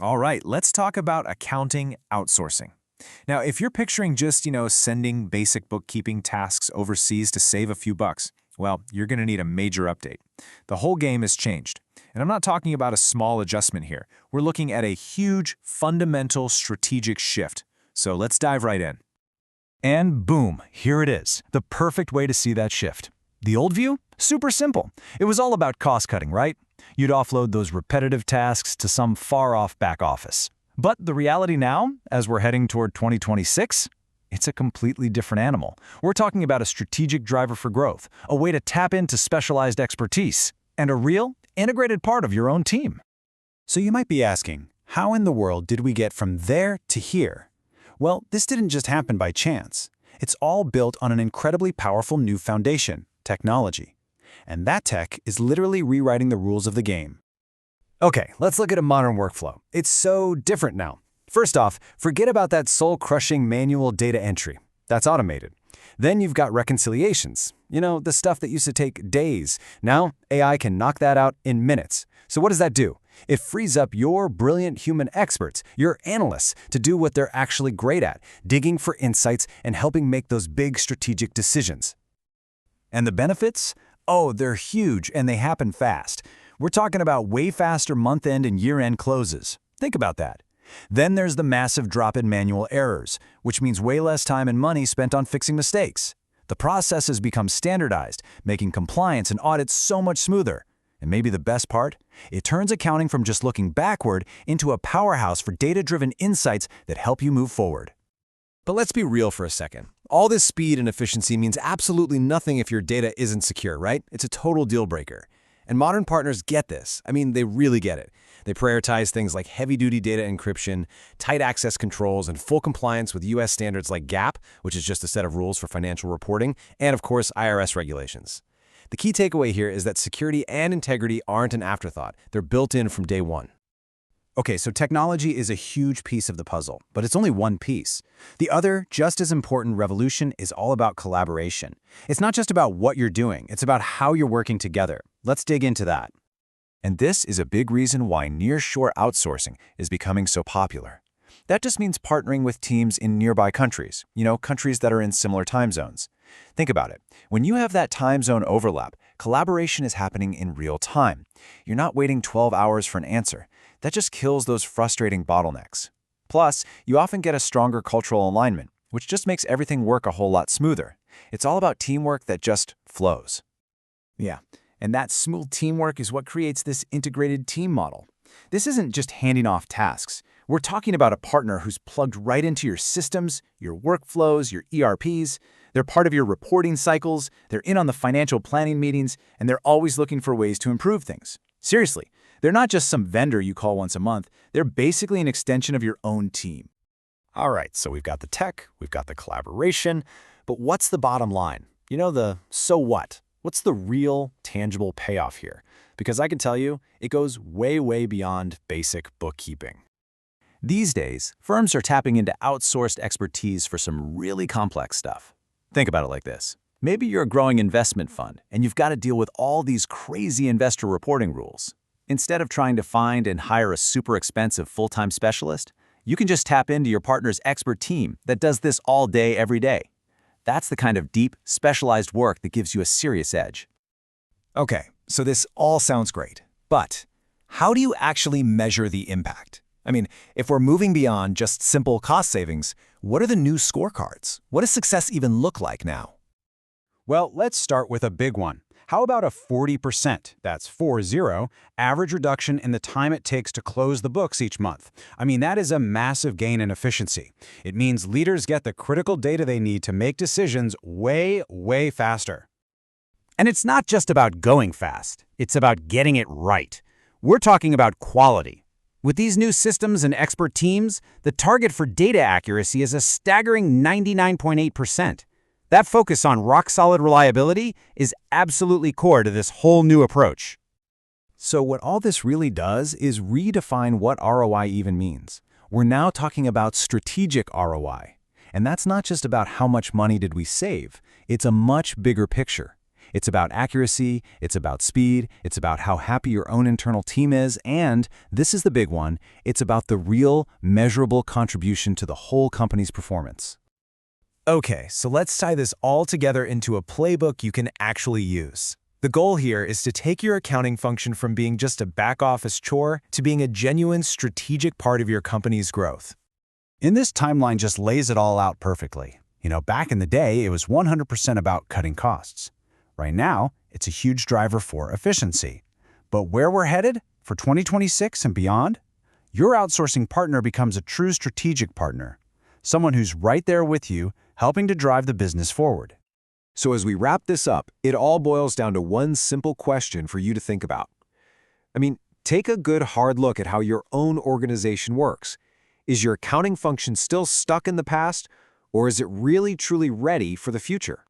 All right, let's talk about accounting outsourcing. Now, if you're picturing just, sending basic bookkeeping tasks overseas to save a few bucks, well, you're going to need a major update. The whole game has changed. And I'm not talking about a small adjustment here. We're looking at a huge, fundamental strategic shift. So let's dive right in. And boom, here it is, the perfect way to see that shift. The old view? Super simple. It was all about cost cutting, right? You'd offload those repetitive tasks to some far-off back office. But the reality now, as we're heading toward 2026, it's a completely different animal. We're talking about a strategic driver for growth, a way to tap into specialized expertise, and a real, integrated part of your own team. So you might be asking, how in the world did we get from there to here? Well, this didn't just happen by chance. It's all built on an incredibly powerful new foundation, technology. And that tech is literally rewriting the rules of the game. Okay, let's look at a modern workflow. It's so different now. First off, forget about that soul-crushing manual data entry. That's automated. Then you've got reconciliations. The stuff that used to take days. Now, AI can knock that out in minutes. So what does that do? It frees up your brilliant human experts, your analysts, to do what they're actually great at, digging for insights and helping make those big strategic decisions. And the benefits? Oh, they're huge and they happen fast. We're talking about way faster month-end and year-end closes. Think about that. Then there's the massive drop in manual errors, which means way less time and money spent on fixing mistakes. The process has become standardized, making compliance and audits so much smoother. And maybe the best part? It turns accounting from just looking backward into a powerhouse for data-driven insights that help you move forward. But let's be real for a second. All this speed and efficiency means absolutely nothing if your data isn't secure, right? It's a total deal breaker. And modern partners get this. They really get it. They prioritize things like heavy-duty data encryption, tight access controls, and full compliance with U.S. standards like GAAP, which is just a set of rules for financial reporting, and of course, IRS regulations. The key takeaway here is that security and integrity aren't an afterthought. They're built in from day one. Okay, so technology is a huge piece of the puzzle, but it's only one piece. The other, just as important revolution is all about collaboration. It's not just about what you're doing, it's about how you're working together. Let's dig into that. And this is a big reason why nearshore outsourcing is becoming so popular. That just means partnering with teams in nearby countries, countries that are in similar time zones. Think about it. When you have that time zone overlap, collaboration is happening in real time. You're not waiting 12 hours for an answer. That just kills those frustrating bottlenecks. Plus, you often get a stronger cultural alignment, which just makes everything work a whole lot smoother. It's all about teamwork that just flows. Yeah, and that smooth teamwork is what creates this integrated team model. This isn't just handing off tasks. We're talking about a partner who's plugged right into your systems, your workflows, your ERPs. They're part of your reporting cycles, they're in on the financial planning meetings, and they're always looking for ways to improve things. Seriously, they're not just some vendor you call once a month. They're basically an extension of your own team. All right, so we've got the tech, we've got the collaboration, but what's the bottom line? The so what? What's the real, tangible payoff here? Because I can tell you, it goes way, way beyond basic bookkeeping. These days, firms are tapping into outsourced expertise for some really complex stuff. Think about it like this. Maybe you're a growing investment fund, and you've got to deal with all these crazy investor reporting rules. Instead of trying to find and hire a super expensive full-time specialist, you can just tap into your partner's expert team that does this all day, every day. That's the kind of deep, specialized work that gives you a serious edge. Okay, so this all sounds great, but how do you actually measure the impact? If we're moving beyond just simple cost savings, what are the new scorecards? What does success even look like now? Well, let's start with a big one. How about a 40%, that's 40, average reduction in the time it takes to close the books each month? That is a massive gain in efficiency. It means leaders get the critical data they need to make decisions way, way faster. And it's not just about going fast. It's about getting it right. We're talking about quality. With these new systems and expert teams, the target for data accuracy is a staggering 99.8%. That focus on rock-solid reliability is absolutely core to this whole new approach. So what all this really does is redefine what ROI even means. We're now talking about strategic ROI. And that's not just about how much money did we save. It's a much bigger picture. It's about accuracy, it's about speed, it's about how happy your own internal team is, and, this is the big one, it's about the real, measurable contribution to the whole company's performance. Okay, so let's tie this all together into a playbook you can actually use. The goal here is to take your accounting function from being just a back-office chore to being a genuine strategic part of your company's growth. And this timeline just lays it all out perfectly. Back in the day, it was 100% about cutting costs. Right now, it's a huge driver for efficiency. But where we're headed for 2026 and beyond, your outsourcing partner becomes a true strategic partner, someone who's right there with you, helping to drive the business forward. So as we wrap this up, it all boils down to one simple question for you to think about. Take a good hard look at how your own organization works. Is your accounting function still stuck in the past, or is it really truly ready for the future?